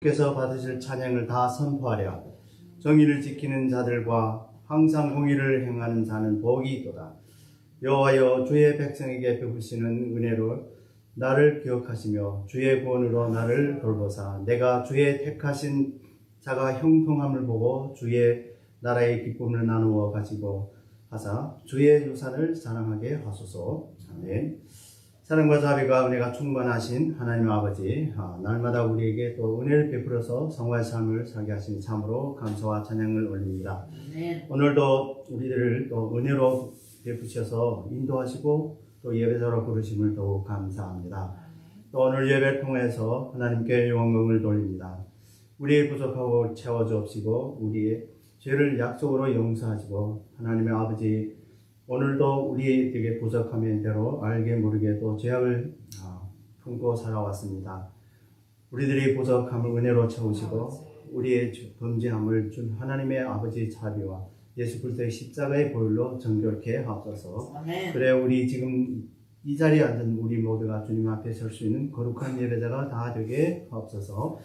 께서 받으실 찬양을 다 선포하랴. 정의를 지키는 자들과 항상 공의를 행하는 자는 복이 있도다. 여호와여, 주의 백성에게 베푸시는 은혜로 나를 기억하시며 주의 구원으로 나를 돌보사 내가 주의 택하신 자가 형통함을 보고 주의 나라의 기쁨을 나누어 가지고 하사 주의 유산을 자랑하게 하소서. 아멘. 사랑과 자비가 은혜가 충만하신 하나님 아버지, 날마다 우리에게 또 은혜를 베풀어서 성화의 삶을 살게 하시니 참으로 감사와 찬양을 올립니다. 오늘도 우리들을 또 은혜로 베푸셔서 인도하시고 또 예배자로 부르심을 더욱 감사합니다. 또 오늘 예배를 통해서 하나님께 영광을 돌립니다. 우리의 부족하고 채워주옵시고 우리의 죄를 약속으로 용서하시고 하나님의 아버지, 오늘도 우리에게 부족함의 대로 알게 모르게도 죄악을 품고 살아왔습니다. 우리들의 부족함을 은혜로 채우시고 우리의 범죄함을 준 하나님의 아버지의 자비와 예수 그리스도의 십자가의 보혈로 정결케 하옵소서. 그래 우리 지금 이 자리에 앉은 우리 모두가 주님 앞에 설 수 있는 거룩한 예배자가 다 되게 하옵소서.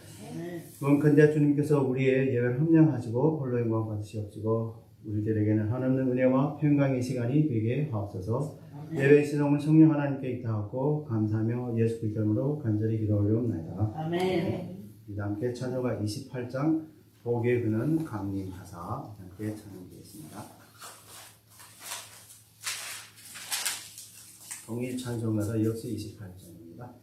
원컨대 주님께서 우리의 예배를 협량하시고 홀로 영광 받으시옵시고 우리들에게는 한없는 은혜와 평강의 시간이 되게 하옵소서. 예배의 시동은 성령 하나님께 있다하고 감사하며 예수 그리스도 이름으로 간절히 기도 올리옵나이다. 아멘. 우리 함께 찬송가 28장 복의 그는 강림하사 함께 찬송하겠습니다. 동일 찬송가가 역시 28장입니다.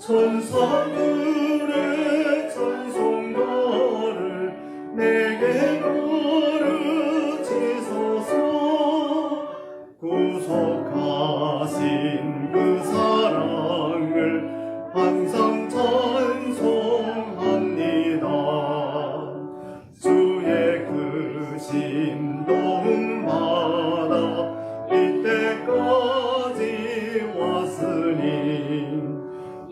천사들의 찬송가를 내게 가르치소서. 구속하신 그 사랑을 항상 찬송합니다. 주의 그 신도움 받아 이때까지 왔으니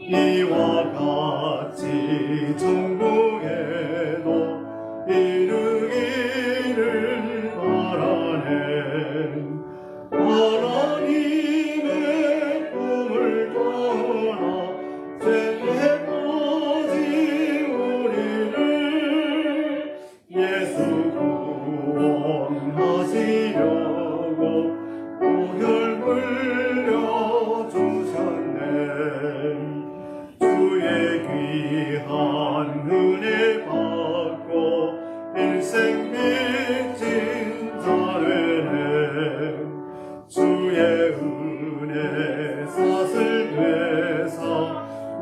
이와 같이 천국에도 이르기를 바라네. 하나님의 꿈을 따라 죄에 빠진 우리를 예수 구원하시려고 보혈 흘려주셨네. 주의 귀한 은혜 받고 일생 빚진 자되네. 주의 은혜 삿을 되사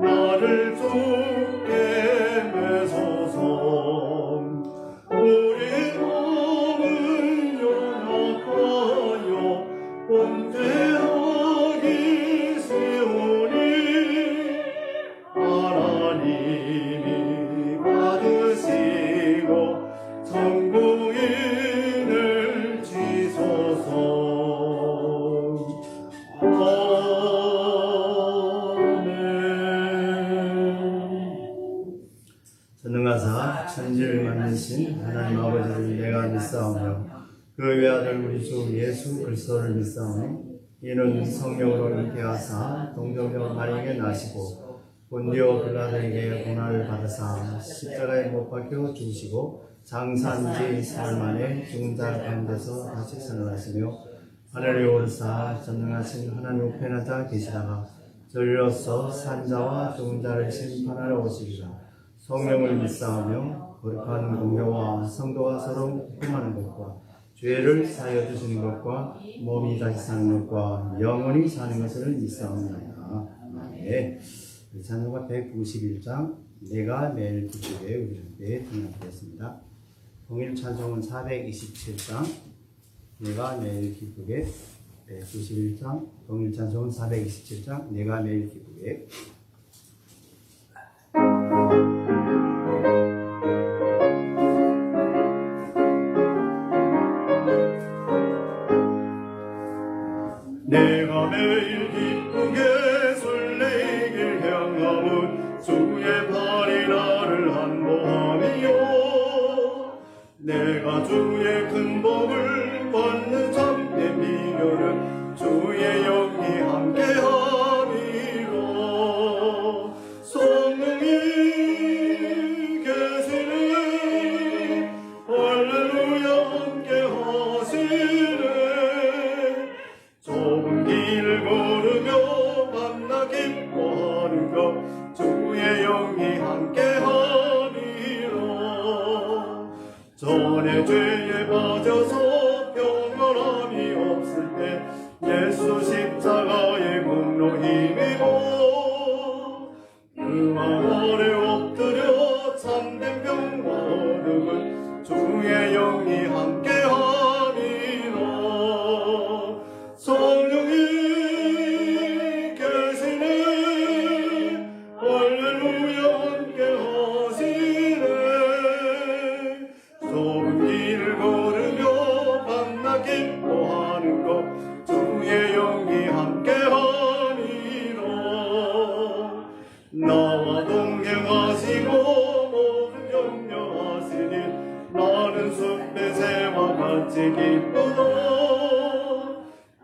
나를 주께 매소서. 우리 마음은 연약하여 범죄하기 쉬우니 하나님이 받으시고 천국인을 지소서. 아멘. 전능하사 천지를 만드신 하나님 아버지를 내가 믿사오며 그 외아들 우리 주 예수 그리스도를 믿사오니 이는 성령으로 잉태하사 동정녀 마리아에게 나시고 본디오 빌라도에게 고난을 받으사 십자가에 못 박혀 죽으시고 장사한 지 사흘 만에 죽은 자 가운데서 다시 살아나시며 하늘에 오르사 전능하신 하나님 우편에 자 계시다가 절려서 산자와 죽은 자를 심판하러 오시리라. 성령을 믿사오며 거룩한 공교와 성도가 서로 품하는 것과 죄를 사하여 주시는 것과 몸이 다시 사는 것과 영원히 사는 것을 믿사옵나이다. 아멘. 찬송가 191장 내가 매일 기쁘게 우리 함께 등록하겠습니다. 동일 찬송은 427장 내가 매일 기쁘게 191장 동일 찬송은 427장 내가 매일 기쁘게 나를 안보함이요 내가 주의 큰 복을 받는 참된 비결은 주의 영이 함께함이라 성령이 계시네 할렐루야 함께하시네 좁은 길을 걸으며 만나 기뻐하는 것 주의 영이 함께하리라 전에 죄에 빠져서 평안함이 없을 때 예수 십자가의 공로 힘입어 그 아래 엎드려 참된 평화 얻음은 주의 영이 함께하리라 성령이 계시네 할렐루야 함께하시네 좁은 길을 걸으며 만나 기뻐하는 것 주의 영이 함께하리라 나와 동행하시고 모든 격려하시니 나는 숲의 새와 같이 기쁘다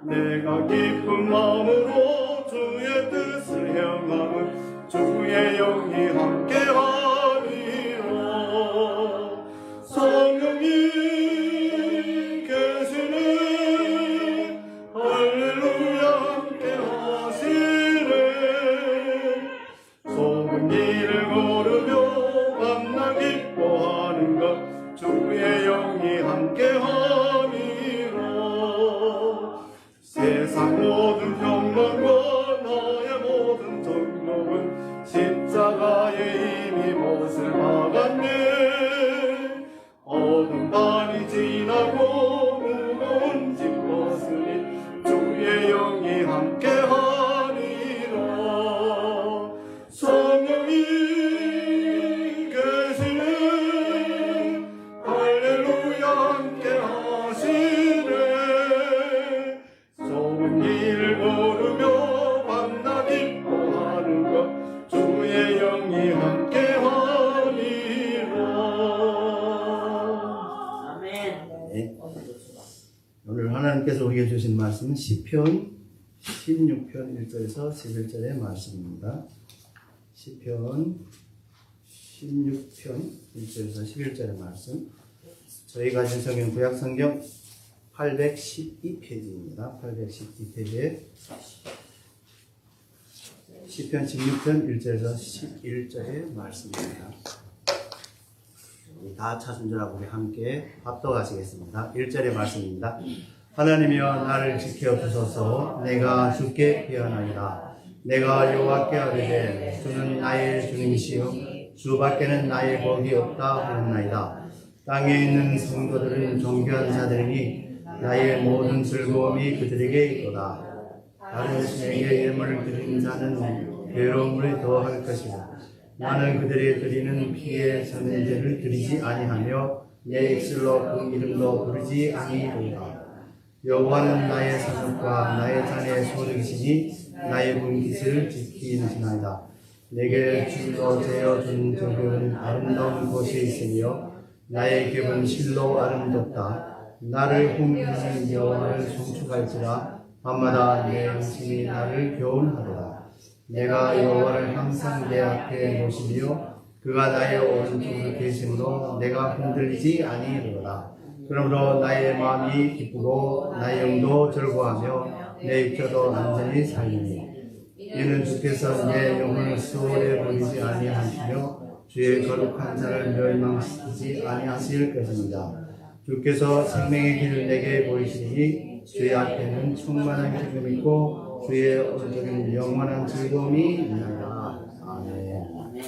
내가 기쁜 마음으로 주의 뜻을 향함은 주의 영이 함께하리라 성령이 계시네 할렐루야 함께하시네 좁은 길을 걸으며 만나 기뻐하는 것 주의 영이 함께함이라 세상 모든 평강과 나의 모든 정욕은 십자가의 힘이 못을 막았네 어두운 밤이 지나고 무거운 짐 벗으니 주의 영이 함께하리라 성령이 계시네 할렐루야 함께하시네 좁은 길을 걸으며 만나 기뻐하는 것 주의 영이 함께하리라 네. 오늘 하나님께서 우리에게 주신 말씀은 시편 16편 1절에서 11절의 말씀입니다. 시편 16편 1절에서 11절의 말씀 저희 가진 성경 구약성경 812페이지입니다. 812페이지에 시편 16편 1절에서 11절의 말씀입니다. 우리 다 찾은 줄 알고 우리 함께 합독하시겠습니다. 1절의 말씀입니다. 하나님이여 나를 지켜 주소서 내가 주께 피하나이다. 내가 여호와께 아뢰되 주는 나의 주님이시요 주밖에는 나의 복이 없다 하였나이다. 땅에 있는 성도들은 존귀한 자들이니 나의 모든 즐거움이 그들에게 있도다. 다른 신에게 예물을 드리는 자는 괴로움을 더할 것이고 나는 그들의 드리는 피의 전제를 드리지 아니하며 내 입술로 그 이름도 부르지 아니하리라. 여호와는 나의 사족과 나의 잔의 소득이시니 나의 분깃을 지키시나이다. 내게 줄로 재어준 적은 아름다운 곳이 있으며 나의 격은 실로 아름답다. 나를 훔치는 여호와를 송축할지라 밤마다 내 양심이 나를 교훈하리라. 내가 여호와를 항상 내 앞에 모시며 그가 나의 오른쪽에 계심으로 내가 흔들리지 아니하리라. 그러므로 나의 마음이 기쁘고 나의 영도 즐거워하며 내 육체도 안전히 살리니 이는 주께서 내 영혼을 수월에 버리지 아니하시며 주의 거룩한 자를 멸망시키지 아니하실 것입니다. 주께서 생명의 길을 내게 보이시니 주의 앞에는 충만한 기쁨이 있고 주의 오른쪽에는 영원한 즐거움이 있나이다. 아멘.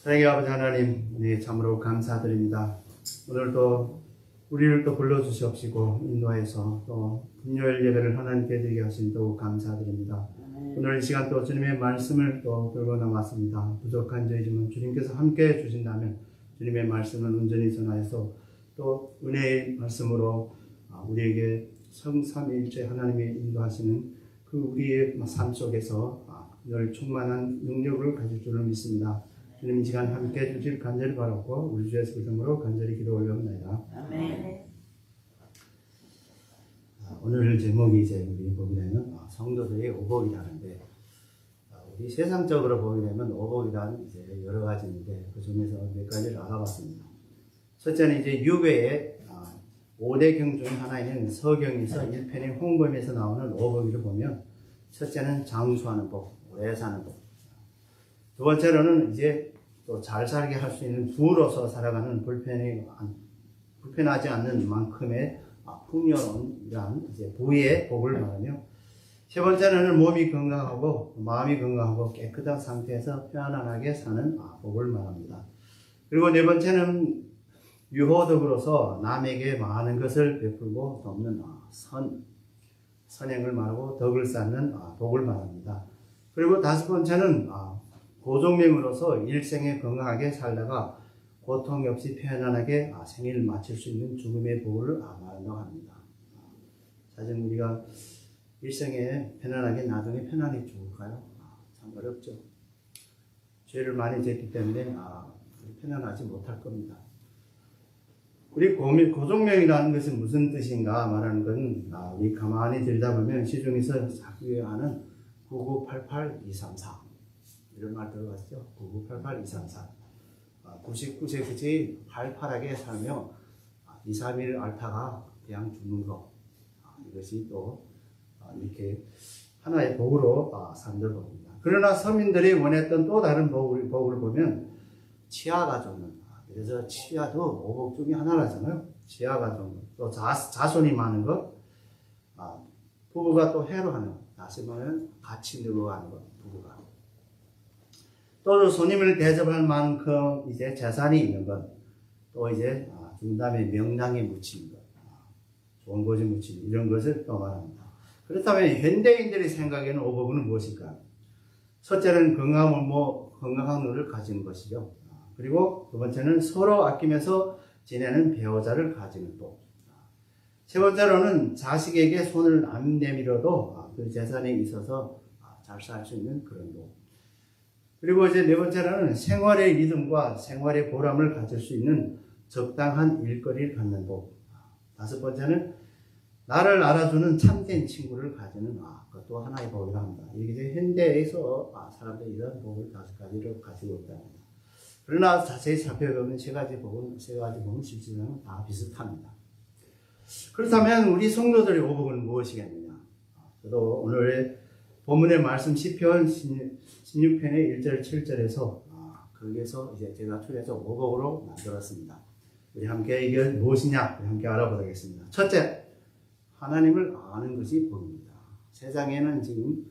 사랑의 아버지 하나님, 네, 참으로 감사드립니다. 오늘도 우리를 또 불러주시옵시고 인도하여서 또 금요일 예배를 하나님께 드리게 하신 더욱 감사드립니다. 오늘 이 시간 또 주님의 말씀을 또 들고 나왔습니다. 부족한 저희지만 주님께서 함께 주신다면 주님의 말씀을 온전히 전하여서 또 은혜의 말씀으로 우리에게 성삼위일체 하나님이 인도하시는 그 우리의 삶 속에서 늘 충만한 능력을 가질 줄을 믿습니다. 주님 이 시간 함께 해주실 간절히 바랐고 우리 주 예수 이름으로 간절히 기도 올려옵나이다. 아멘. 오늘 제목이 이제 우리 보게 되면 성도들의 오복이라는데 우리 세상적으로 보게 되면 오복이란 이제 여러 가지인데 그 중에서 몇 가지를 알아봤습니다. 첫째는 이제 유배의 5대경 중 하나인 서경에서 1편인 홍범에서 나오는 오복이를 보면 첫째는 장수하는 복, 오래 사는 복. 두 번째로는 이제 또 잘 살게 할 수 있는 부로서 살아가는 불편하지 않는 만큼의 풍요로운 이러한 이제 부의 복을 말하며 세 번째는 몸이 건강하고 마음이 건강하고 깨끗한 상태에서 편안하게 사는 복을 말합니다. 그리고 네 번째는 유호덕으로서 남에게 많은 것을 베풀고 돕는 선행을 말하고 덕을 쌓는 복을 말합니다. 그리고 다섯 번째는 고종명으로서 일생에 건강하게 살다가 고통 없이 편안하게 생일을 마칠 수 있는 죽음의 복을 말한다고 합니다. 사실 우리가 일생에 편안하게 나중에 편안히 죽을까요? 참 어렵죠. 죄를 많이 졌기 때문에 편안하지 못할 겁니다. 우리 고종명이라는 것은 무슨 뜻인가 말하는 건 우리 가만히 들여다보면 시중에서 자꾸 하는 9988234 이런 말 들어봤죠? 9988234 99세 그치 활발하게 살며 2, 3일 앓다가 그냥 죽는 것 이것이 또 이렇게 하나의 복으로 산다고 봅니다. 그러나 서민들이 원했던 또 다른 복을 보면 치아가 좋는 그래서 치아도 오복 중에 하나라잖아요. 치아가 좋은 것, 또 자손이 많은 것, 부부가 또 해로하는 것, 다시 말하면 같이 늙어가는 것, 부부가. 또 손님을 대접할 만큼 이제 재산이 있는 것, 또 이제 죽은 다음에 명랑에 묻히는 것, 좋은 곳에 묻히는 이런 것을 또 말합니다. 그렇다면 현대인들의 생각에는 오복은 무엇일까? 첫째는 건강한 눈을 가지는 것이죠. 그리고 두 번째는 서로 아끼면서 지내는 배우자를 가지는 복. 세 번째로는 자식에게 손을 안 내밀어도 그 재산에 있어서 잘 살 수 있는 그런 복. 그리고 이제 네 번째로는 생활의 리듬과 생활의 보람을 가질 수 있는 적당한 일거리를 갖는 복. 다섯 번째는 나를 알아주는 참된 친구를 가지는 그것도 하나의 복이라 합니다. 이게 현대에서 사람들이 이런 복을 다섯 가지를 가지고 있다 합니다. 그러나 자세히 살펴보면 세 가지 복은 실질적으로 다 비슷합니다. 그렇다면 우리 성도들의 오복은 무엇이겠느냐? 저도 오늘의 본문의 말씀 시편 16편의 1절 7절에서 거기에서 이제 제가 추려서 오복으로 만들었습니다. 우리 함께 이게 무엇이냐? 우리 함께 알아보겠습니다. 첫째, 하나님을 아는 것이 복입니다. 세상에는 지금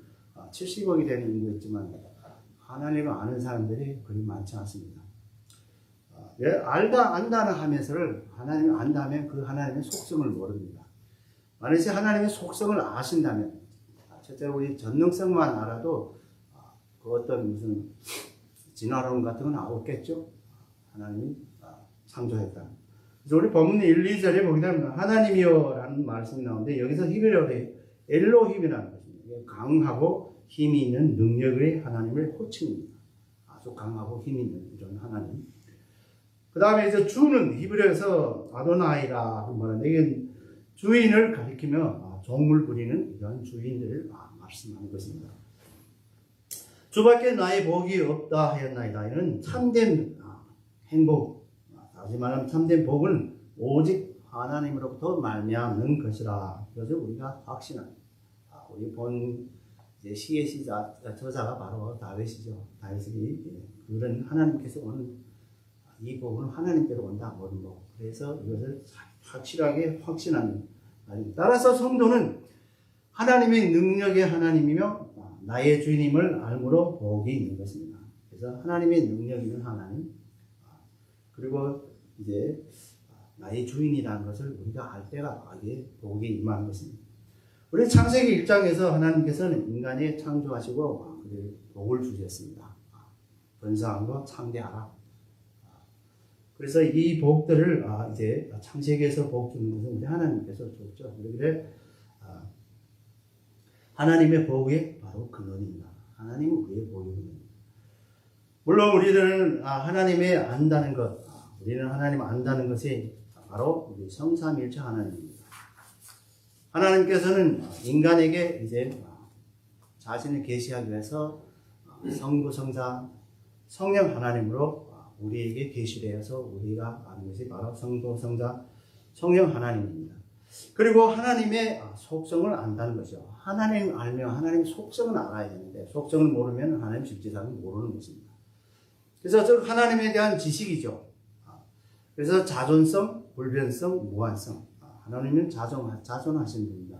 70억이 되는 인구가 있지만 하나님을 아는 사람들이 그리 많지 않습니다. 안다는 하면서를 하나님을 안다면 그 하나님의 속성을 모릅니다. 만약에 하나님의 속성을 아신다면 첫째로 우리 전능성만 알아도 그 어떤 무슨 진화론 같은 건 없겠죠. 하나님이 창조했다. 그래서 우리 본문 1, 2절에 보게 되면 하나님이여 라는 말씀이 나오는데 여기서 히브리어로 엘로힘이라는 것입니다. 강하고 힘이 있는 능력의 하나님을 호칭입니다. 아주 강하고 힘이 있는 이런 하나님. 그 다음에 이제 주는 히브리어에서 아도나이라 말하는데 이게 주인을 가리키며 종을 부리는 이런 주인들을 말씀하는 것입니다. 주밖에 나의 복이 없다 하였나이다. 이는 참된 행복, 다시 말하면 참된 복은 오직 하나님으로부터 말미암는 것이라. 그래서 우리가 확신합니다. 우리 본 시의 저자가 바로 다윗이죠. 다윗이 그런 하나님께서 오는 이 복은 하나님께로 온다 모든 복. 그래서 이것을 확실하게 확신하는 말입니다. 따라서 성도는 하나님의 능력의 하나님이며 나의 주인임을 알므로 복이 있는 것입니다. 그래서 하나님의 능력 있는 하나님 그리고 이제 나의 주인이라는 것을 우리가 알 때가 이게 복이 임하는 것입니다. 우리 창세기 1장에서 하나님께서는 인간이 창조하시고 복을 주셨습니다. 번성하고 창대하라. 그래서 이 복들을 이제 창세기에서 복 주는 것은 이제 하나님께서 줬죠. 그런데 하나님의 복이 바로 근원입니다. 하나님은 우리의 복이 근원입니다. 물론 우리들은 하나님의 안다는 것, 우리는 하나님 안다는 것이 바로 우리 성삼일체 하나님입니다. 하나님께서는 인간에게 이제 자신을 계시하기 위해서 성부, 성자, 성령 하나님으로 우리에게 계시되어서 우리가 아는 것이 바로 성부, 성자, 성령 하나님입니다. 그리고 하나님의 속성을 안다는 거죠. 하나님 알면 하나님 속성을 알아야 되는데 속성을 모르면 하나님 실제상을 모르는 것입니다. 그래서 저 하나님에 대한 지식이죠. 그래서 자존성, 불변성, 무한성. 하나님은 자존하신 분입니다.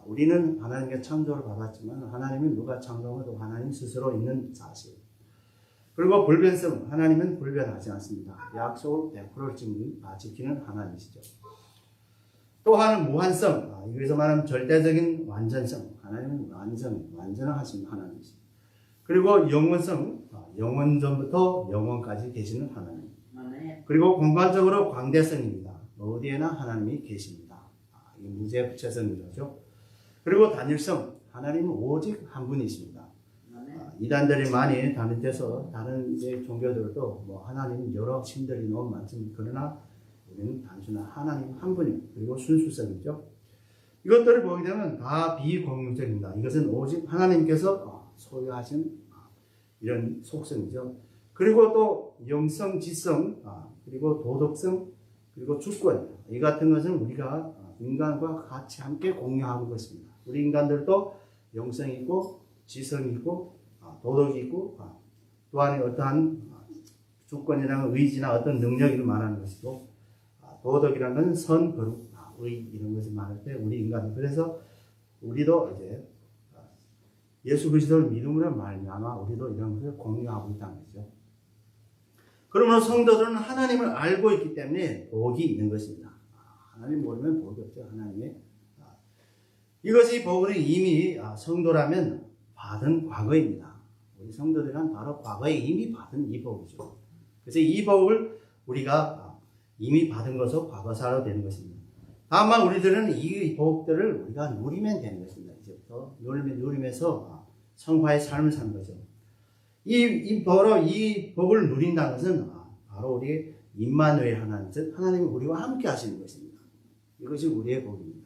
우리는 하나님께 창조를 받았지만 하나님은 누가 창조해도 하나님 스스로 있는 자식. 그리고 불변성, 하나님은 불변하지 않습니다. 약속을 100% 지키는 하나님이시죠. 또 하나는 무한성, 여기서 말하는 절대적인 완전성, 하나님은 완전하신 하나님이시죠. 그리고 영원성, 영원 전부터 영원까지 계시는 하나님. 그리고 공간적으로 광대성입니다. 어디에나 하나님이 계십니다. 이 무죄부채성이죠. 그리고 단일성, 하나님은 오직 한 분이십니다. 이단들이 많이 단일돼서 다른 이제 종교들도 뭐 하나님 여러 신들이 너무 많습니다. 그러나 우리는 단순한 하나님 한 분입니다. 그리고 순수성이죠. 이것들을 보게 되면 다 비공유적입니다. 이것은 오직 하나님께서 소유하신 이런 속성이죠. 그리고 또 영성, 지성, 그리고 도덕성, 그리고 주권, 이 같은 것은 우리가 인간과 같이 함께 공유하는 것입니다. 우리 인간들도 영성이 있고 지성이 있고 도덕이 있고 또한 어떠한 주권이라는 의지나 어떤 능력을 말하는 것이고 도덕이라는 것은 선, 거룩, 의 이런 것을 말할 때 우리 인간들 그래서 우리도 이제 예수 그리스도를 믿음으로 말미암아 우리도 이런 것을 공유하고 있다는 거죠. 그러므로 성도들은 하나님을 알고 있기 때문에 복이 있는 것입니다. 하나님 모르면 복이 없죠. 하나님의 이것이 복은 이미 성도라면 받은 과거입니다. 우리 성도들은 바로 과거에 이미 받은 이 복이죠. 그래서 이 복을 우리가 이미 받은 것으로 과거사로 되는 것입니다. 다만 우리들은 이 복들을 우리가 누리면 되는 것입니다. 이제부터 누리면서 성화의 삶을 사는 거죠. 이 복을 누린다는 것은 바로 우리 임마누엘 하나님, 즉 하나님이 우리와 함께 하시는 것입니다. 이것이 우리의 복입니다.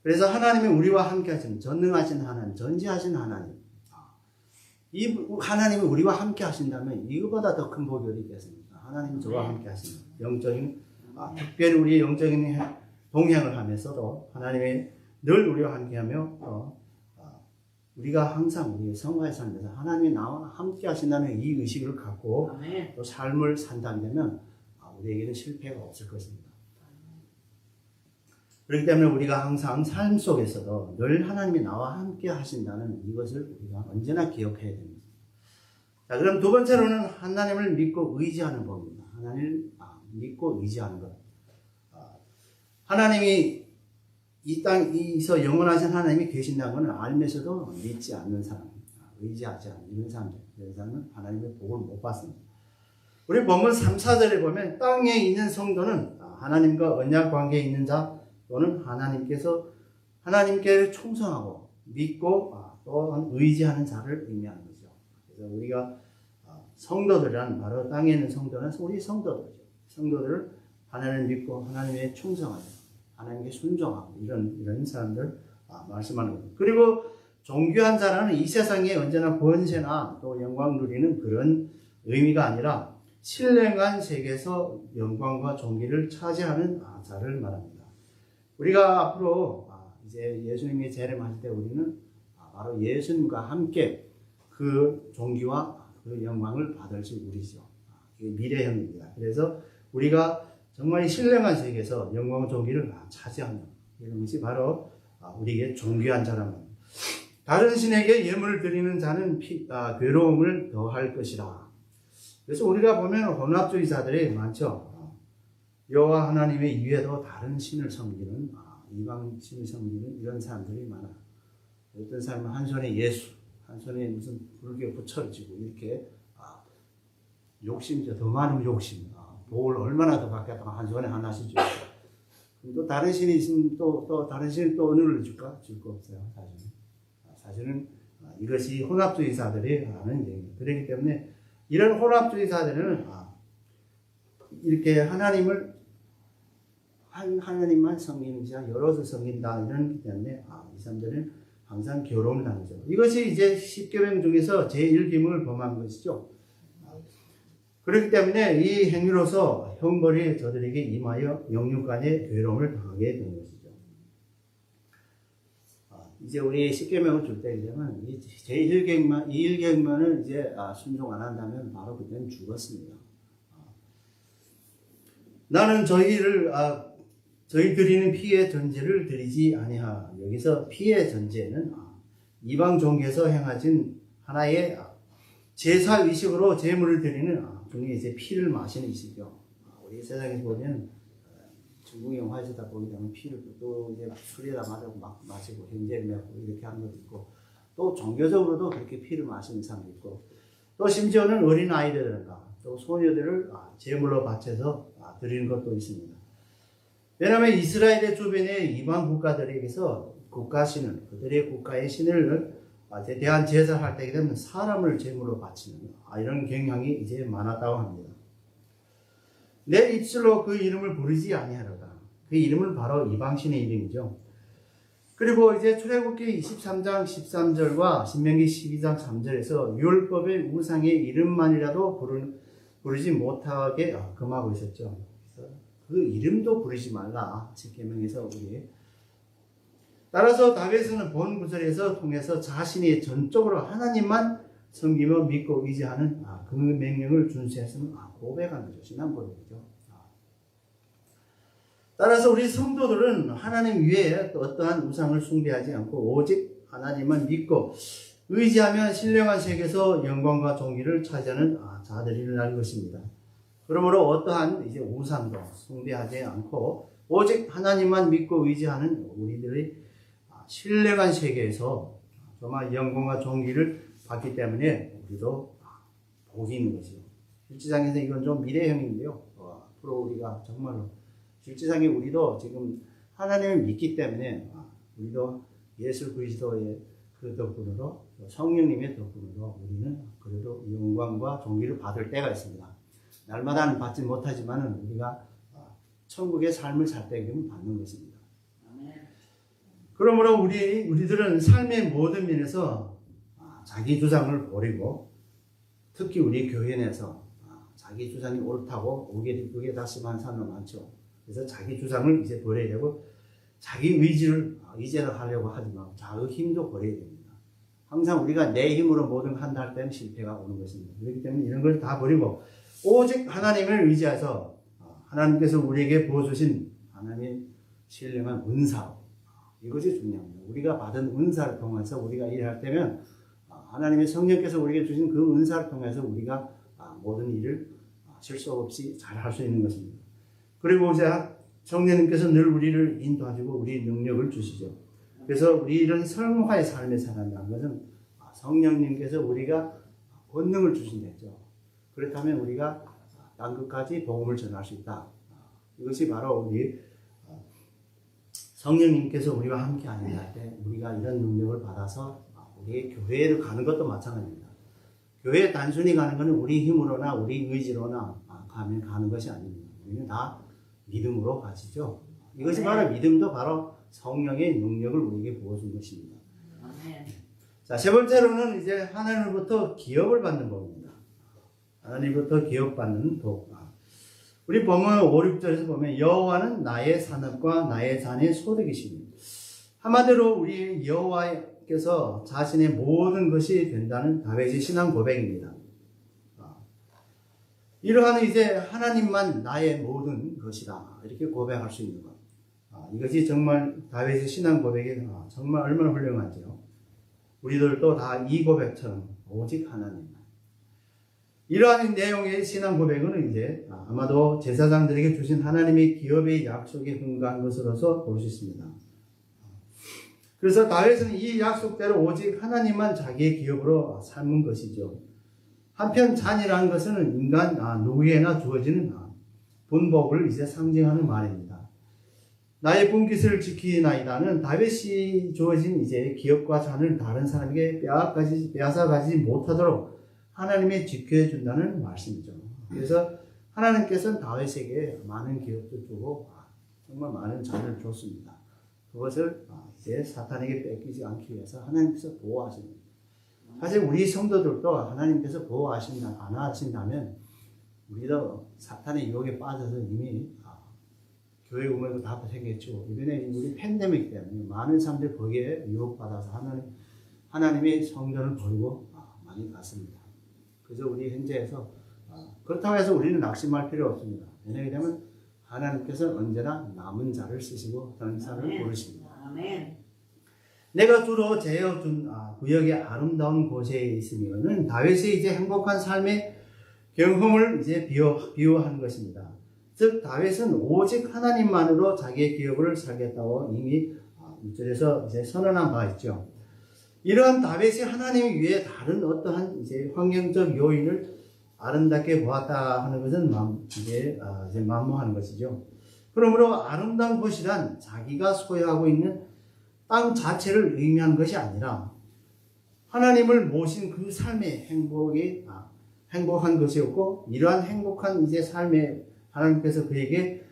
그래서 하나님이 우리와 함께 하시는 전능하신 하나님, 전지하신 하나님, 이 하나님이 우리와 함께 하신다면 이거보다 더 큰 복이 어디 있겠습니까? 하나님이 저와 함께 하시는 영적인 특별히 우리의 영적인 동행을 하면서도 하나님이 늘 우리와 함께하며 우리가 항상 우리의 성화의 삶에서 하나님이 나와 함께 하신다는 이 의식을 갖고 또 삶을 산다면 우리에게는 실패가 없을 것입니다. 그렇기 때문에 우리가 항상 삶 속에서도 늘 하나님이 나와 함께 하신다는 이것을 우리가 언제나 기억해야 됩니다. 자, 그럼 두 번째로는 하나님을 믿고 의지하는 법입니다. 하나님을 믿고 의지하는 것. 하나님이 이 땅에서 영원하신 하나님이 계신다는 것을 알면서도 믿지 않는 사람, 의지하지 않는 이런 사람들, 이런 사람은 하나님의 복을 못 받습니다. 우리 본문 3, 4절에 보면 땅에 있는 성도는 하나님과 언약 관계에 있는 자 또는 하나님께 충성하고 믿고 또한 의지하는 자를 의미하는 거죠. 그래서 우리가 성도들이란 바로 땅에 있는 성도는 우리 성도들이죠. 성도들을 하나님을 믿고 하나님의 충성하죠. 하나님께 순종하고 이런 사람들 말씀하는 겁니다. 그리고 존귀한 자라는 이 세상에 언제나 권세나 또 영광 누리는 그런 의미가 아니라 신령한 세계에서 영광과 존귀를 차지하는 자를 말합니다. 우리가 앞으로 이제 예수님이 재림하실 때 우리는 바로 예수님과 함께 그 존귀와 그 영광을 받을 수 우리죠. 이게 미래형입니다. 그래서 우리가 정말 신령한 세계에서 영광 존귀를 차지한다. 이런 것이 바로 우리에게 존귀한 자라는 겁니다. 다른 신에게 예물을 드리는 자는 괴로움을 더할 것이라. 그래서 우리가 보면 혼합주의자들이 많죠. 여호와 하나님의 이외에도 다른 신을 섬기는 이방 신을 섬기는 이런 사람들이 많아요. 어떤 사람은 한 손에 예수, 한 손에 무슨 불교 부처를 쥐고 이렇게 욕심이죠. 더 많은 욕심. 복을 얼마나 더 받겠다고 한 손에 하나씩 주고 또 다른 신이 있으면 또 다른 신이 또 어느 걸 줄까? 줄 거 없어요. 사실은 이것이 혼합주의자들이 하는 얘기입니다. 그렇기 때문에 이런 혼합주의자들은 이렇게 하나님만 섬기는 자 여럿을 섬긴다 이런 때문에 이 사람들은 항상 괴로움을 당하죠. 이것이 이제 10계명 중에서 제1계명을 범한 것이죠. 그렇기 때문에 이 행위로서 형벌이 저들에게 임하여 영육간의 괴로움을 당하게 되는 것이죠. 이제 우리 10계명을 줄 때 이제는 이 제1계명만, 이 1계명을 이제 순종 안 한다면 바로 그때는 죽었습니다. 나는 저희 드리는 피의 전제를 드리지 아니하. 여기서 피의 전제는 이방 종교에서 행하진 하나의 제사 의식으로 제물을 드리는 중에 이제 피를 마시는 의식이요. 우리 세상에서 보면 중국 영화에서다 보게 되면 피를 또 이제 술에다 막 마시고 현재를 메고 이렇게 하는 것도 있고, 또 종교적으로도 그렇게 피를 마시는 사람도 있고, 또 심지어는 어린 아이들과 또 소녀들을 제물로 바쳐서 드리는 것도 있습니다. 왜냐하면 이스라엘의 주변의 이방 국가들에게서 국가신을, 그들의 국가의 신을 대한 제사를 할 때 되면 사람을 제물로 바치는 이런 경향이 이제 많았다고 합니다. 내 입술로 그 이름을 부르지 아니하려다. 그 이름은 바로 이방신의 이름이죠. 그리고 이제 출애굽기 23장 13절과 신명기 12장 3절에서 율법의 우상의 이름만이라도 부르지 못하게 금하고 있었죠. 그래서 그 이름도 부르지 말라. 10계명에서 우리. 따라서 다윗은 본 구절에서 통해서 자신이 전적으로 하나님만 섬기며 믿고 의지하는 그 명령을 준수했으면 고백하는 거죠. 신앙 고백이죠. 따라서 우리 성도들은 하나님 위에 어떠한 우상을 숭배하지 않고 오직 하나님만 믿고 의지하면 신령한 세계에서 영광과 존귀를 차지하는 자들이라는 것입니다. 그러므로 어떠한 이제 우상도 숭배하지 않고 오직 하나님만 믿고 의지하는 우리들의 신령한 세계에서 정말 영광과 존귀를 받기 때문에 우리도 복이 있는 것이죠. 실제상에서 이건 좀 미래형인데요. 앞으로 우리가 정말로 실제상에 우리도 지금 하나님을 믿기 때문에 우리도 예수 그리스도의 그 덕분으로 성령님의 덕분으로 우리는 그래도 영광과 존귀를 받을 때가 있습니다. 날마다는 받지 못하지만 우리가 천국의 삶을 살 때 받는 것입니다. 그러므로 우리들은 삶의 모든 면에서 자기 주장을 버리고 특히 우리 교회 내에서 자기 주장이 옳다고 그게 다시만 사람 많죠. 그래서 자기 주장을 이제 버려야 되고 자기 의지를 하려고 하지 말고 자기 힘도 버려야 됩니다. 항상 우리가 내 힘으로 모든 걸 한다 할 때는 실패가 오는 것입니다. 그렇기 때문에 이런 걸 다 버리고 오직 하나님을 의지해서 하나님께서 우리에게 부어주신 하나님의 신령한 은사, 이것이 중요합니다. 우리가 받은 은사를 통해서 우리가 일할 때면 하나님의 성령께서 우리에게 주신 그 은사를 통해서 우리가 모든 일을 실수 없이 잘 할 수 있는 것입니다. 그리고 이제 성령님께서 늘 우리를 인도하시고 우리 능력을 주시죠. 그래서 우리 이런 성화의 삶을 살아가는 것은 성령님께서 우리가 권능을 주신다죠. 그렇다면 우리가 땅 끝까지 복음을 전할 수 있다. 이것이 바로 우리 성령님께서 우리와 함께 하는 때 우리가 이런 능력을 받아서 우리 교회를 가는 것도 마찬가지입니다. 교회에 단순히 가는 것은 우리 힘으로나 우리 의지로나 가는 것이 아닙니다. 우리는 다 믿음으로 가시죠. 이것이 바로 믿음도 바로 성령의 능력을 우리에게 부어준 것입니다. 자, 세 번째로는 이제 하나님으로부터 기업을 받는 법입니다. 하나님으로부터 기업받는 법. 우리 본문 5, 6절에서 보면 여호와는 나의 산업과 나의 잔의 소득이십니다. 한마디로 우리 여호와께서 자신의 모든 것이 된다는 다윗의 신앙 고백입니다. 이러한 이제 하나님만 나의 모든 것이다 이렇게 고백할 수 있는 것. 이것이 정말 다윗의 신앙 고백이 정말 얼마나 훌륭한지요. 우리들도 다 이 고백처럼 오직 하나님만. 이러한 내용의 신앙 고백은 이제 아마도 제사장들에게 주신 하나님의 기업의 약속에 흥한 것으로서 볼 수 있습니다. 그래서 다윗은 이 약속대로 오직 하나님만 자기의 기업으로 삼은 것이죠. 한편 잔이라는 것은 인간 누구에나 주어지는 분복을 이제 상징하는 말입니다. 나의 분깃을 지키나이다는 다윗이 주어진 이제 기업과 잔을 다른 사람에게 빼앗아가지 못하도록 하나님이 지켜해 준다는 말씀이죠. 그래서 하나님께서는 다윗에게 많은 기업도 주고 정말 많은 자녀를 줬습니다. 그것을 이제 사탄에게 뺏기지 않기 위해서 하나님께서 보호하십니다. 사실 우리 성도들도 하나님께서 안 하신다면 우리도 사탄의 유혹에 빠져서 이미 교회 음악도 다 생겼죠. 이번에 우리 팬데믹 때문에 많은 사람들이 거기에 유혹받아서 하나님의 성전을 버리고 많이 갔습니다. 그래서 우리 현재에서 그렇다고 해서 우리는 낙심할 필요 없습니다. 왜냐하면 하나님께서 언제나 남은 자를 쓰시고 전사를 고르십니다. 아멘. 내가 주로 제어준 구역의 아름다운 곳에 있으면은 다윗이 이제 행복한 삶의 경험을 이제 비유한 것입니다. 즉 다윗은 오직 하나님만으로 자기의 기업을 살겠다고 이미 6절에서 이제 선언한 바 있죠. 이러한 다윗이 하나님 위에 다른 어떠한 이제 환경적 요인을 아름답게 보았다 하는 것은 이제 만무하는 것이죠. 그러므로 아름다운 곳이란 자기가 소유하고 있는 땅 자체를 의미하는 것이 아니라 하나님을 모신 그 삶의 행복한 것이었고, 이러한 행복한 이제 삶에 하나님께서 그에게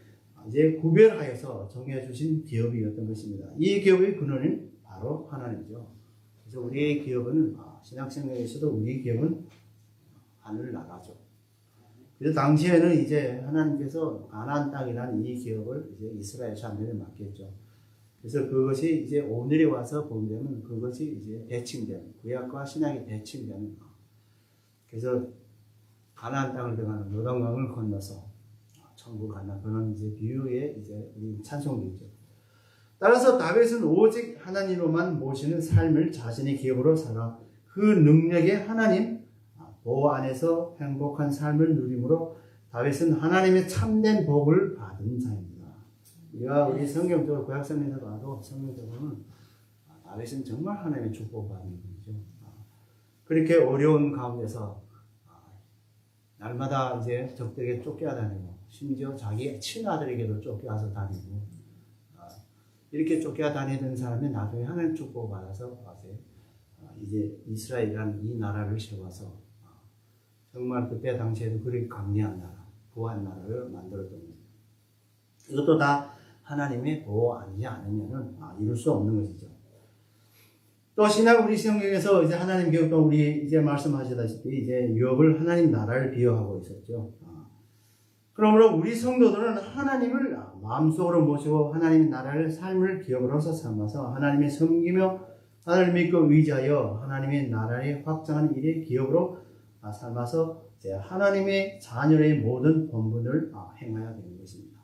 이제 구별하여서 정해주신 기업이었던 것입니다. 이 기업의 근원은 바로 하나님이죠. 그래서 우리의 기업은 신학생활에서도 우리의 기업은 하늘나라죠. 그래서 당시에는 이제 하나님께서 가나안 땅이라는 이 기업을 이제 이스라엘 사람들에 맡겼죠. 그래서 그것이 이제 오늘에 와서 보게 되면 그것이 이제 대칭되는, 구약과 신약이 대칭되는, 그래서 가나안 땅을 들어가는 요단강을 건너서 천국 가나 그런 이제 비유의 이제 우리 찬송이죠. 따라서 다윗은 오직 하나님으로만 모시는 삶을 자신의 기업으로 살아 그 능력의 하나님 보호 안에서 행복한 삶을 누림으로 다윗은 하나님의 참된 복을 받은 자입니다. 우리 성경적으로 구약 성경에서 봐도 성경적으로는 다윗은 정말 하나님의 축복을 받는 분이죠. 그렇게 어려운 가운데서 날마다 이제 적들에게 쫓겨다니고 심지어 자기 친아들에게도 쫓겨서 다니고 이렇게 쫓겨다니던 사람이 나중에 하나님 축복을 받아서 이제 이스라엘이라는 이 나라를 세워서 정말 그때 당시에도 그렇게 강대한 나라, 부한 나라를 만들었던 겁니다. 이것도 다 하나님의 보호 아니지 않으면은 이룰 수 없는 것이죠. 또 신약 우리 성경에서 이제 하나님 기업도 우리 이제 말씀하시다시피 이제 유업을 하나님 나라를 비유하고 있었죠. 그러므로 우리 성도들은 하나님을 마음속으로 모시고 하나님의 나라를 삶을 기업으로서 삼아서 하나님의 섬기며 하나님을 믿고 의지하여 하나님의 나라의 확장하는 일의 기업으로 삶아서 이제 하나님의 자녀의 모든 본분을 행해야 되는 것입니다.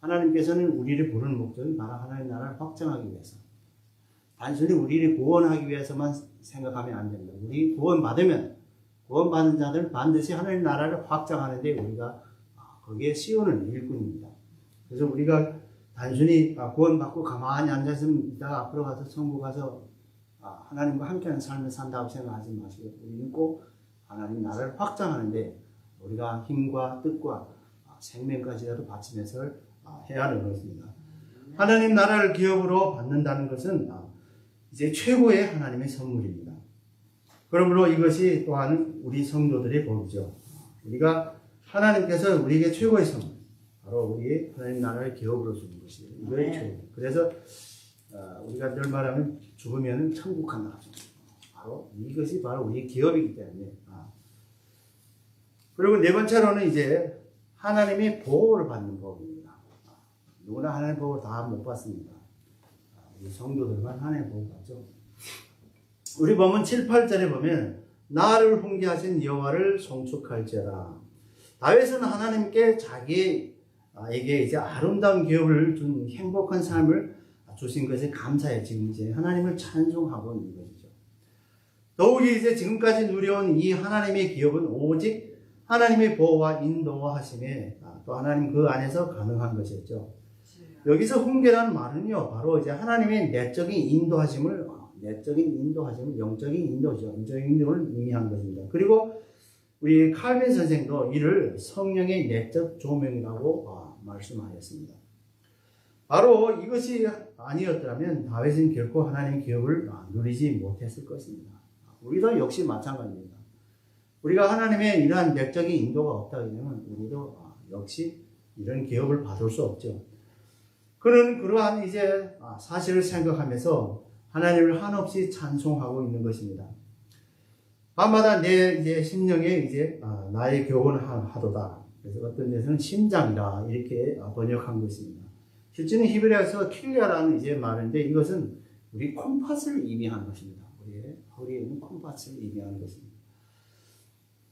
하나님께서는 우리를 부르는 목적은 바로 하나님의 나라를 확장하기 위해서, 단순히 우리를 구원하기 위해서만 생각하면 안 됩니다. 우리 구원받은 자들은 반드시 하나님의 나라를 확장하는데 우리가 거기에 씌우는 일꾼입니다. 그래서 우리가 단순히 구원받고 가만히 앉아있으면 이따가 앞으로 가서 천국 가서 하나님과 함께하는 삶을 산다고 생각하지 마시고, 우리는 꼭 하나님 나라를 확장하는데 우리가 힘과 뜻과 생명까지라도 바치면서 해야 하는 것입니다. 하나님 나라를 기업으로 받는다는 것은 이제 최고의 하나님의 선물입니다. 그러므로 이것이 또한 우리 성도들의 복이죠. 우리가 하나님께서 우리에게 최고의 선물, 바로 우리 하나님 나라의 기업으로 주는 것이에요. 이거의 최고. 그래서 우리가 늘 말하면 죽으면 천국 간다. 바로 이것이 바로 우리의 기업이기 때문에. 그리고 네 번째로는 이제 하나님의 보호를 받는 법입니다. 누구나 하나님의 보호를 다 못 받습니다. 우리 성도들만 하나님의 보호를 받죠. 우리 보면 7, 8절에 보면 나를 훈계하신 여호와를 송축할지어다. 다윗은 하나님께 자기에게 이제 아름다운 기업을 준 행복한 삶을 주신 것에 감사해 지금 이제 하나님을 찬송하고 있는 것이죠. 더욱이 이제 지금까지 누려온 이 하나님의 기업은 오직 하나님의 보호와 인도하심에 또 하나님 그 안에서 가능한 것이었죠. 여기서 훈계라는 말은요, 바로 이제 하나님의 내적인 인도하심을, 영적인 인도죠. 영적인 인도를 의미한 것입니다. 그리고 우리 칼빈 선생도 이를 성령의 내적 조명이라고 말씀하였습니다. 바로 이것이 아니었다면 다윗은 결코 하나님의 기업을 누리지 못했을 것입니다. 우리도 역시 마찬가지입니다. 우리가 하나님의 이러한 맥적인 인도가 없다 그러면 우리도 역시 이런 기업을 받을 수 없죠. 그는 그러한 이제 사실을 생각하면서 하나님을 한없이 찬송하고 있는 것입니다. 밤마다 내 이제 심령에 이제 나의 교훈하도다. 그래서 어떤 데서는 심장이라 이렇게 번역한 것입니다. 실제는 히브리어에서 킬리아라는 이제 말인데 이것은 우리 콤파스를 의미하는 것입니다. 우리의 허리에 있는 콤파스를 의미하는 것입니다.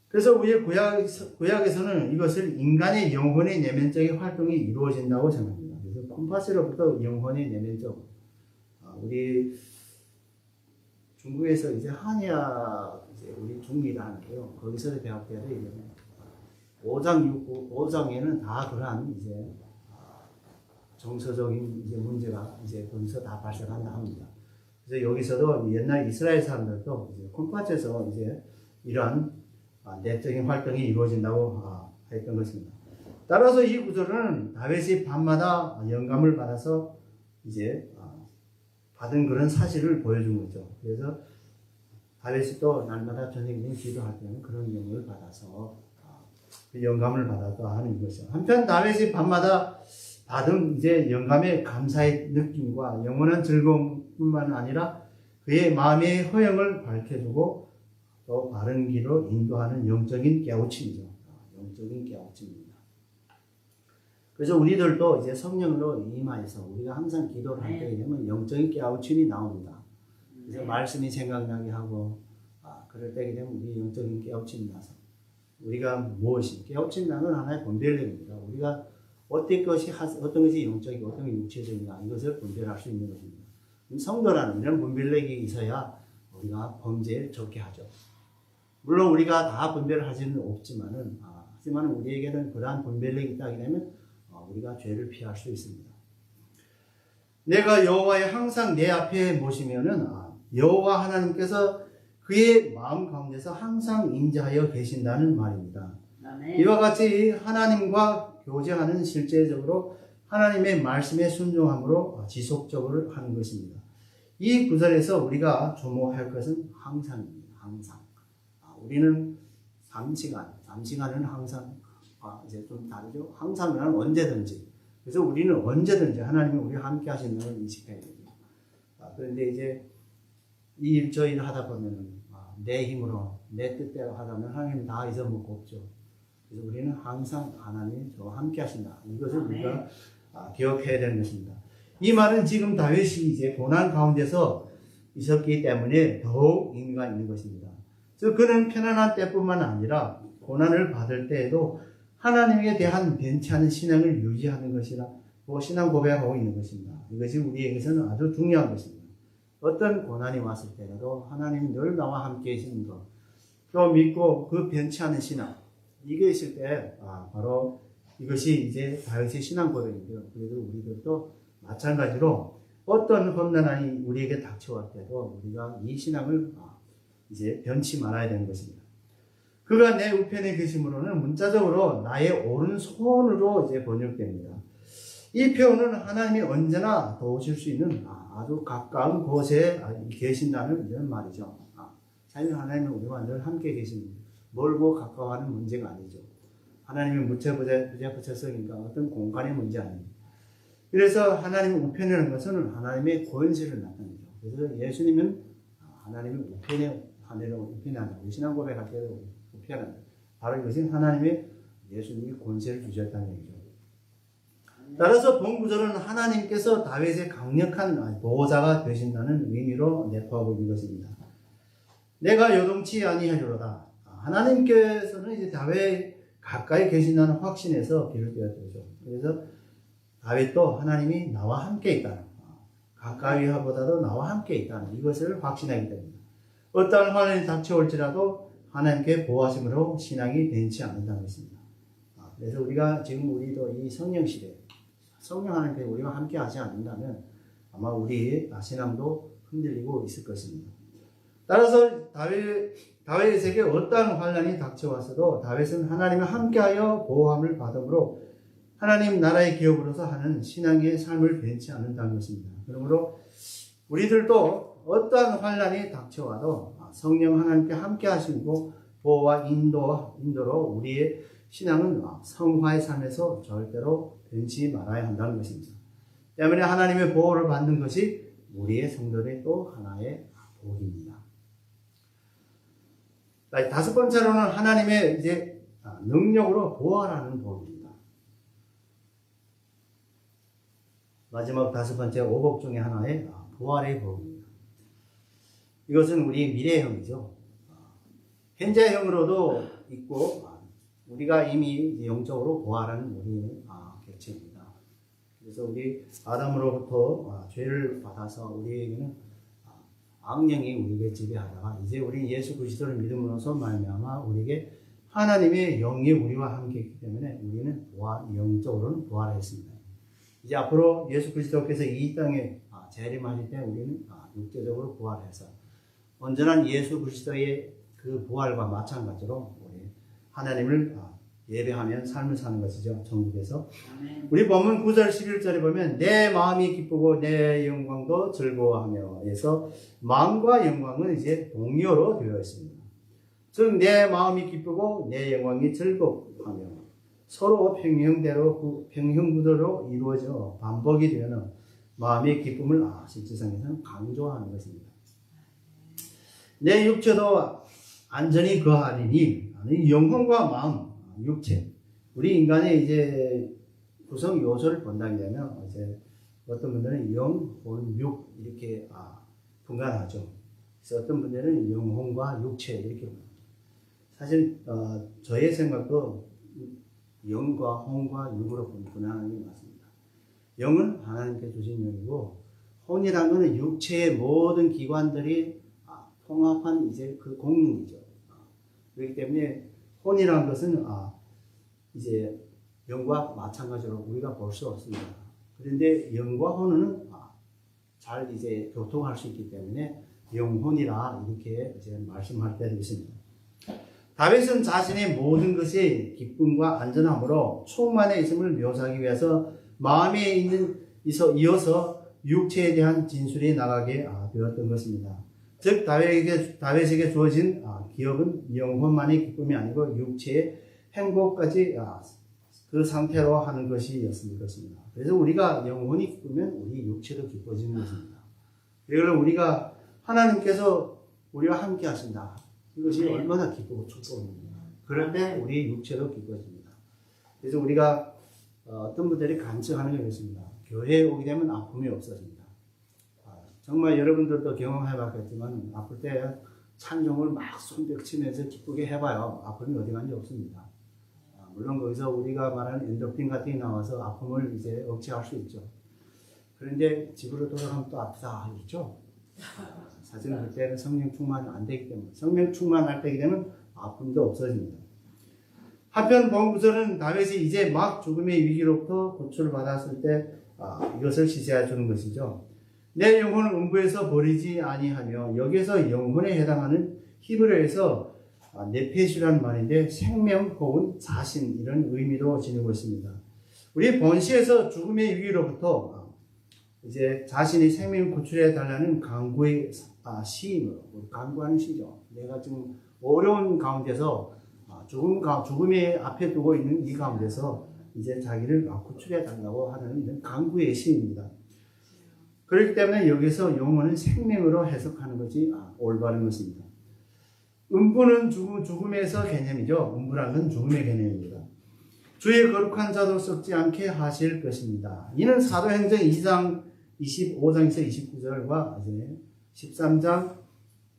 그래서 우리 구약에서는 이것을 인간의 영혼의 내면적인 활동이 이루어진다고 생각합니다. 그래서 콤파스로부터 영혼의 내면적, 우리 중국에서 이제 한의학, 이제 우리 중리를 하는데요. 거기서 배울 때도 이제 5장에는 다 그러한 이제 정서적인 이제 문제가 이제 거기서 다 발생한다 합니다. 그래서 여기서도 옛날 이스라엘 사람들도 이제 콤파스에서 이제 이러한 내적인 활동이 이루어진다고 했던 것입니다. 따라서 이 구절은 다윗이 밤마다 영감을 받아서 이제 받은 그런 사실을 보여준 거죠. 그래서 다윗이 또 날마다 저녁에 기도할 때는 그런 영을 받아서 영감을 받았다 하는 것이죠. 한편 다윗이 밤마다 받은 이제 영감의 감사의 느낌과 영원한 즐거움뿐만 아니라 그의 마음의 허영을 밝혀주고 또 바른 길로 인도하는 영적인 깨우침이죠. 영적인 깨우침입니다. 그래서 우리들도 이제 성령으로 임하여서 우리가 항상 기도를 할 때 되면 영적인 깨우침이 나옵니다. 그래서 말씀이 생각나게 하고 그럴 때게 되면 우리 영적인 깨우침이 나서 우리가 무엇이 깨우침 나는 하나의 분별력입니다. 우리가 어떤 것이 영적이고 어떤 것이 육체적인가 이것을 분별할 수 있는 것입니다. 성도라는 이런 분별력이 있어야 우리가 범죄에 적게 하죠. 물론 우리가 다 분별을 하지는 없지만은 하지만 우리에게는 그러한 분별력이 있다게 되면 우리가 죄를 피할 수 있습니다. 내가 여호와의 항상 내 앞에 모시면은 여호와 하나님께서 그의 마음 가운데서 항상 임재하여 계신다는 말입니다. 아멘. 이와 같이 하나님과 교제하는 실제적으로 하나님의 말씀에 순종함으로 지속적으로 하는 것입니다. 이 구절에서 우리가 주목할 것은 항상입니다. 항상. 우리는 잠시간은 항상 이제 좀 다르죠. 항상은 언제든지. 그래서 우리는 언제든지 하나님이 우리와 함께 하시는 걸 인식해야 됩니다. 그런데 이제 저 일을 하다 보면은 내 힘으로 내 뜻대로 하다면 하나님 다 잊어먹고 없죠. 그래서 우리는 항상 하나님이 저와 함께 하신다. 이것을 우리가 기억해야 되는 것입니다. 이 말은 지금 다윗이 이제 고난 가운데서 있었기 때문에 더욱 의미가 있는 것입니다. 그래서 그는 편안한 때뿐만 아니라 고난을 받을 때에도 하나님에 대한 변치 않은 신앙을 유지하는 것이라 신앙 고백하고 있는 것입니다. 이것이 우리에게서는 아주 중요한 것입니다. 어떤 고난이 왔을 때라도 하나님이 늘 나와 함께 계시는 것, 또 믿고 그 변치 않은 신앙, 이게 있을 때 바로 이것이 이제 다윗의 신앙 고백인데요. 그래도 우리들도 마찬가지로 어떤 험난함이 우리에게 닥쳐올 때도 우리가 이 신앙을 이제 변치 말아야 되는 것입니다. 그가 내 우편에 계심으로는 문자적으로 나의 오른손으로 이제 번역됩니다. 이 표현은 하나님이 언제나 도우실 수 있는 아주 가까운 곳에 계신다는 이런 말이죠. 사실 하나님은 우리와 늘 함께 계십니다. 멀고 가까워하는 문제가 아니죠. 하나님이 무체부재성이니까 어떤 공간의 문제 아닙니다. 그래서 하나님의 우편이라는 것은 하나님의 권세를 나타내죠. 그래서 예수님은 하나님의 우편에 우편한다. 신앙 고백할 때도 우편한다. 바로 이것은 하나님의 예수님이 권세를 주셨다는 얘기죠. 따라서 본 구절은 하나님께서 다윗의 강력한 보호자가 되신다는 의미로 내포하고 있는 것입니다. 내가 요동치 아니하리로다. 하나님께서는 이제 다윗 가까이 계신다는 확신에서 비롯되었죠. 그래서 다윗도 하나님이 나와 함께 있다는, 가까이 하보다도 나와 함께 있다는 이것을 확신하게 됩니다. 어떠한 환난이 닥쳐올지라도 하나님께 보호하심으로 신앙이 변치 않는다는 것입니다. 그래서 우리가 지금 우리도 이 성령 시대, 성령 하나님께 우리와 함께 하지 않는다면 아마 우리 신앙도 흔들리고 있을 것입니다. 따라서 다윗에게 어떠한 환난이 닥쳐왔어도 다윗은 하나님과 함께하여 보호함을 받음으로 하나님 나라의 기업으로서 하는 신앙의 삶을 변치 않는다는 것입니다. 그러므로 우리들도 어떠한 환난이 닥쳐와도 성령 하나님께 함께 하시고 보호와 인도로 우리의 신앙은 성화의 삶에서 절대로 변치 말아야 한다는 것입니다. 때문에 하나님의 보호를 받는 것이 우리의 성도의 또 하나의 복입니다. 다섯 번째로는 하나님의 이제 능력으로 부활하는 복입니다. 마지막 다섯 번째 오복 중에 하나의 부활의 복입니다. 이것은 우리 미래형이죠. 현재형으로도 있고 우리가 이미 영적으로 부활하는 우리의 객체입니다. 그래서 우리 아담으로부터 죄를 받아서 우리에게는 악령이 우리에게 지배하다가 이제 우리 예수 그리스도를 믿음으로써 말미암아 우리에게 하나님의 영이 우리와 함께 있기 때문에 우리는 영적으로는 부활했습니다. 이제 앞으로 예수 그리스도께서 이 땅에 재림하실 때 우리는 육체적으로 부활해서 온전한 예수 그리스도의 그 부활과 마찬가지로 우리 하나님을 예배하면 삶을 사는 것이죠. 천국에서. 우리 본문 9절 11절에 보면 내 마음이 기쁘고 내 영광도 즐거워하며 해서 마음과 영광은 이제 동의어로 되어 있습니다. 즉 내 마음이 기쁘고 내 영광이 즐거워하며 서로 평형구도로 이루어져 반복이 되는 마음의 기쁨을 실제상에서는 강조하는 것입니다. 내 육체도 안전히 거하리니 영혼과 마음, 육체. 우리 인간의 이제 구성 요소를 본다게 되면 이제 어떤 분들은 영, 혼, 육 이렇게 분간하죠. 그래서 어떤 분들은 영혼과 육체 이렇게 봅니다. 사실 저의 생각도 영과 혼과 육으로 분간하는 게 맞습니다. 영은 하나님께 주신 영이고 혼이라는 것은 육체의 모든 기관들이 통합한 이제 그 공능이죠. 그렇기 때문에 혼이라는 것은 이제 영과 마찬가지로 우리가 볼 수 없습니다. 그런데 영과 혼은 잘 이제 교통할 수 있기 때문에 영혼이라 이렇게 이제 말씀할 때도 있습니다. 다윗은 자신의 모든 것이 기쁨과 안전함으로 충만해 있음을 묘사하기 위해서 마음에 이어서 육체에 대한 진술이 나가게 되었던 것입니다. 즉 다윗에게 주어진 기업은 영혼만의 기쁨이 아니고 육체의 행복까지 그 상태로 하는 것이었습니다. 그래서 우리가 영혼이 기쁘면 우리 육체도 기뻐지는 것입니다. 이걸 우리가 하나님께서 우리와 함께 하신다. 이것이 얼마나 기쁘고 축복입니다. 그럴 때 우리 육체도 기뻐집니다. 그래서 우리가 어떤 분들이 간증하는 게 있습니다. 교회에 오게 되면 아픔이 없어집니다. 정말 여러분들도 경험해 봤겠지만 아플 때 찬송을 막 손뼉치면서 기쁘게 해봐요. 아픔이 어디 간지 없습니다. 물론 거기서 우리가 말하는 엔도핀 같은 게 나와서 아픔을 이제 억제할 수 있죠. 그런데 집으로 돌아가면 또 아프다 있죠. 사실 그때는 성령 충만이 안 되기 때문에 성령 충만할 때게 되면 아픔도 없어집니다. 한편 본구절은 다윗이 이제 막 죽음의 위기로부터 구출을 받았을 때 이것을 시사해 주는 것이죠. 내 영혼을 음부에서 버리지 아니하며 여기에서 영혼에 해당하는 히브리어에서 네페시라는 말인데 생명 혹은 자신 이런 의미도 지니고 있습니다. 우리 본시에서 죽음의 위기로부터 이제 자신의 생명을 구출해 달라는 간구의 시임으로 간구하는 시죠. 내가 지금 어려운 가운데서 죽음의 앞에 두고 있는 이 가운데서 이제 자기를 구출해 달라고 하는 이런 간구의 시입니다. 그렇기 때문에 여기서 영혼은 생명으로 해석하는 것이 올바른 것입니다. 음부는 죽음에서 개념이죠. 음부라는 건 죽음의 개념입니다. 주의 거룩한 자도 썩지 않게 하실 것입니다. 이는 사도행전 2장 25장에서 29절과 이제 13장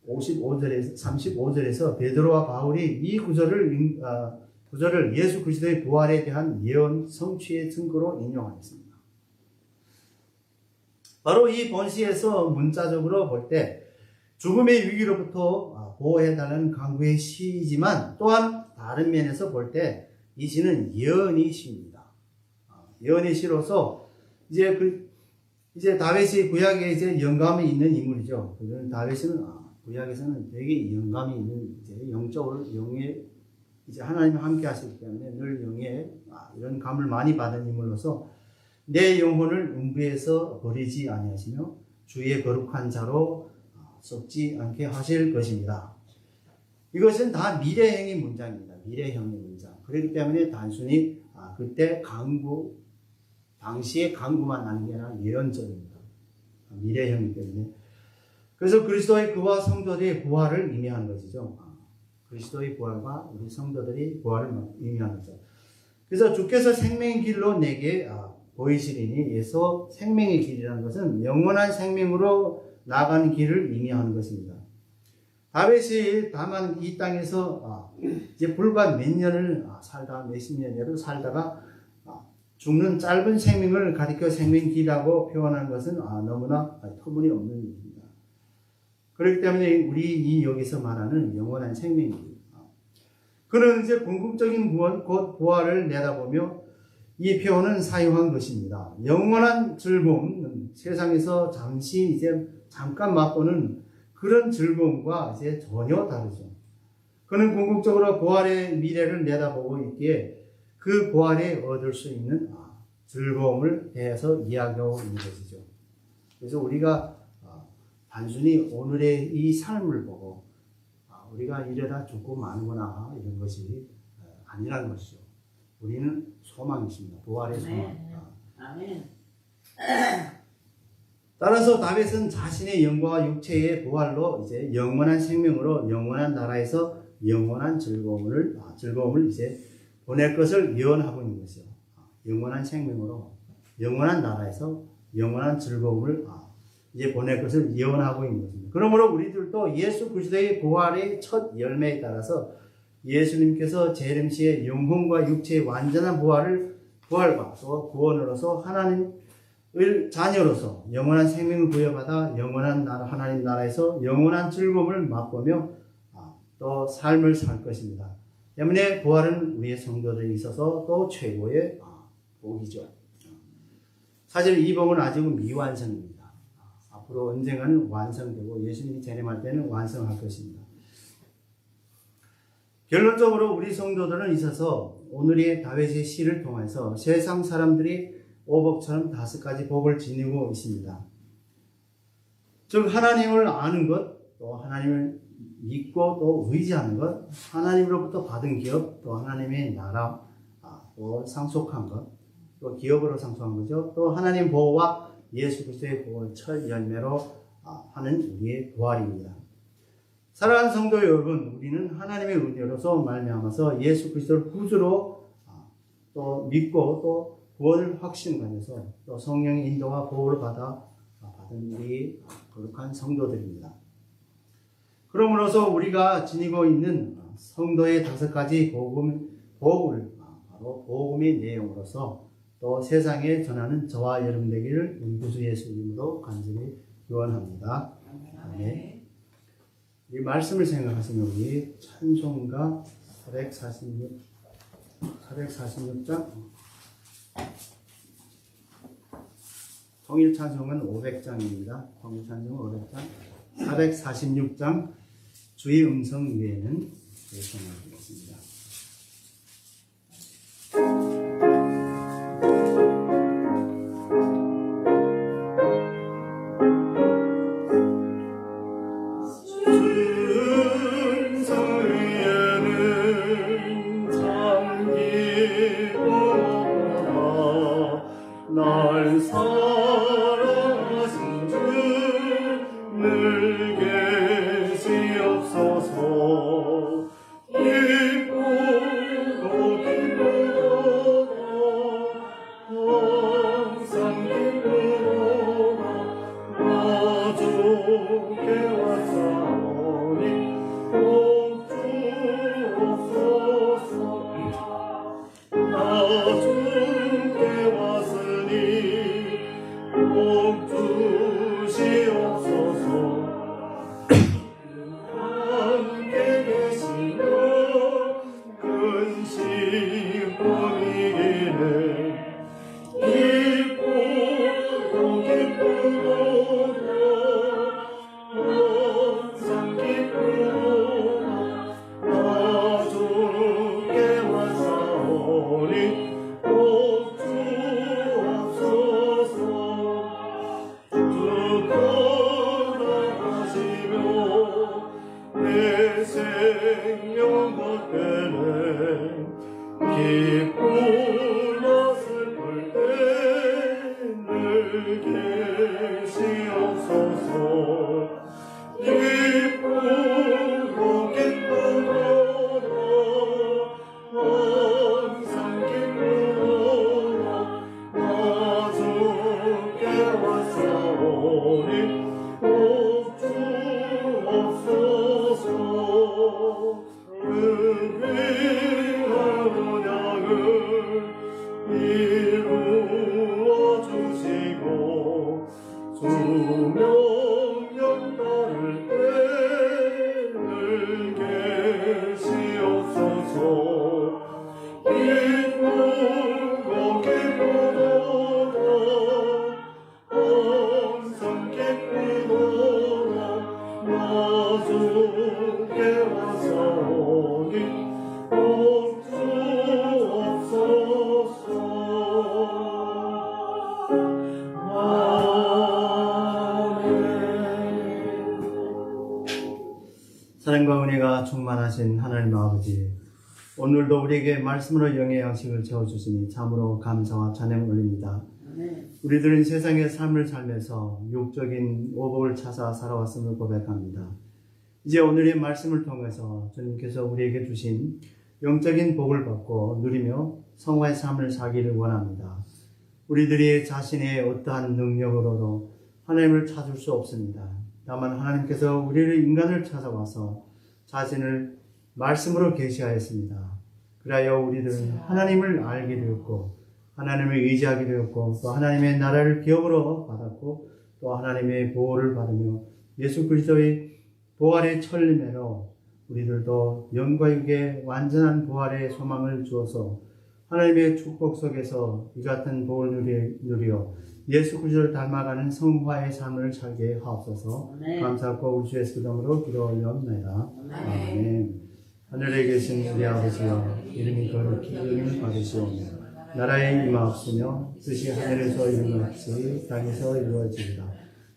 35절에서 베드로와 바울이 이 구절을 예수 그리스도의 부활에 대한 예언 성취의 증거로 인용하였습니다. 바로 이 본시에서 문자적으로 볼 때 죽음의 위기로부터 보호해달라는 강구의 시이지만 또한 다른 면에서 볼 때 이 시는 예언의 시입니다. 예언의 시로서 이제 다윗이 구약에 이제 영감이 있는 인물이죠. 다윗은 구약에서는 되게 영감이 있는 이제 영적으로 영에 이제 하나님과 함께 하시기 때문에 늘 영에 이런 감을 많이 받은 인물로서 내 영혼을 음부에서 버리지 아니하시며 주의 거룩한 자로 썩지 않게 하실 것입니다. 이것은 다 미래형의 문장입니다. 미래형의 문장. 그렇기 때문에 단순히 그때 당시의 강구만 하는 게 아니라 예언적입니다. 미래형이기 때문에. 그래서 그리스도의 그와 성도들의 부활을 의미하는 것이죠. 그리스도의 부활과 우리 성도들의 부활을 의미하는 거죠. 그래서 주께서 생명의 길로 내게 보이시리니, 예서 생명의 길이라는 것은 영원한 생명으로 나가는 길을 의미하는 것입니다. 다윗이 다만 이 땅에서 이제 불과 몇 년을 살다가 몇십 년여도 살다가 죽는 짧은 생명을 가리켜 생명길이라고 표현하는 것은 너무나 터무니없는 일입니다. 그렇기 때문에 우리 여기서 말하는 영원한 생명길, 그는 이제 궁극적인 구원, 곧 부활을 내다보며 이 표현은 사용한 것입니다. 영원한 즐거움은 세상에서 잠깐 맛보는 그런 즐거움과 이제 전혀 다르죠. 그는 궁극적으로 부활의 미래를 내다보고 있기에 그 부활에 얻을 수 있는 즐거움을 대해서 이야기하고 있는 것이죠. 그래서 우리가 단순히 오늘의 이 삶을 보고 우리가 이러다 죽고 마는구나 이런 것이 아니라는 것이죠. 우리는 소망이 있습니다. 부활의 소망. 아멘. 따라서 다윗은 자신의 영과 육체의 부활로 이제 영원한 생명으로 영원한 나라에서 영원한 즐거움을 이제 보낼 것을 예언하고 있는 것이요. 영원한 생명으로 영원한 나라에서 영원한 즐거움을 이제 보낼 것을 예언하고 있는 것입니다. 그러므로 우리들도 예수 그리스도의 부활의 첫 열매에 따라서 예수님께서 재림시에 영혼과 육체의 완전한 부활과 또 구원으로서 하나님의 자녀로서 영원한 생명을 부여받아 영원한 나라, 하나님 나라에서 영원한 즐거움을 맛보며 또 삶을 살 것입니다. 때문에 부활은 우리의 성도들에 있어서 또 최고의 복이죠. 사실 이 복은 아직은 미완성입니다. 앞으로 언젠가는 완성되고 예수님이 재림할 때는 완성할 것입니다. 결론적으로 우리 성도들은 있어서 오늘의 다윗의 시를 통해서 세상 사람들이 오복처럼 5가지 복을 지니고 있습니다. 즉 하나님을 아는 것, 또 하나님을 믿고 또 의지하는 것, 하나님으로부터 받은 기업, 또 하나님의 나라, 또 상속한 것, 또 기업으로 상속한 거죠. 또 하나님 보호와 예수 그리스도의 보호를 첫 열매로 하는 우리의 부활입니다. 사랑하는 성도 여러분, 우리는 하나님의 은혜로서 말미암아서 예수 그리스도를 구주로 또 믿고 또 구원을 확신하면서 또 성령의 인도와 보호를 받은 우리 거룩한 성도들입니다. 그러므로서 우리가 지니고 있는 성도의 5가지 복을 바로 복음의 내용으로서 또 세상에 전하는 저와 여러분 되기를 우리 구주 예수 이름으로 간절히 기원합니다. 아멘. 이 말씀을 생각하시면 우리 찬송가 446장 통일 찬송은 500장입니다. 통일 찬송은 500장 446장 주의 음성 위에는 예성하겠습니다. 날 사랑하신 주 늘 계시옵소서. 기쁘고 기쁘고 항상 기쁘고 나 주께 왔사오니 꼭 주옵소서. 나 주께 왔으니 이루어 주시고 수명령 따를 때를 계시옵소서. 기쁘고 기쁘도다 항상 기쁘도다 나 주께 왔사오니 옥주 없소서. 사랑과 은혜가 충만하신 하나님 아버지, 오늘도 우리에게 말씀으로 영의 양식을 채워주시니 참으로 감사와 찬양을 올립니다. 우리들은 세상의 삶을 살면서 육적인 오복을 찾아 살아왔음을 고백합니다. 이제 오늘의 말씀을 통해서 주님께서 우리에게 주신 영적인 복을 받고 누리며 성화의 삶을 살기를 원합니다. 우리들이 자신의 어떠한 능력으로도 하나님을 찾을 수 없습니다. 다만 하나님께서 우리를 인간을 찾아와서 자신을 말씀으로 계시하였습니다. 그리하여 우리들은 하나님을 알게 되었고 하나님을 의지하게 되었고 또 하나님의 나라를 기업으로 받았고 또 하나님의 보호를 받으며 예수 그리스도의 부활의 천리매로 우리들도 영과 육의 완전한 부활의 소망을 주어서 하나님의 축복 속에서 이 같은 복을 누리어 예수 그리스도를 닮아가는 성화의 삶을 살게 하옵소서. 감사하고 우리 주 예수 그리스도로 기도 올려옵나이다. 아멘. 하늘에 계신 우리 아버지여, 이름이 거룩히 여김을 받으시오며 나라에 임하옵시며 뜻이 하늘에서 이루어지듯이 땅에서 이루어지리라.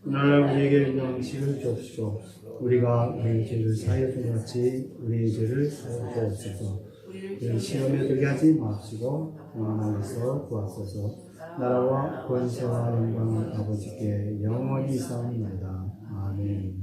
오늘날 우리에게 음식을 주옵시고 우리가 우리의 죄를 사하여 준 같이 우리의 죄를 사하여 주옵소서. 우리를 시험에 들게 하지 마시고 영원에서 구하소서. 나라와 권세와 영광은 아버지께 영원히 있사옵나이다. 아멘.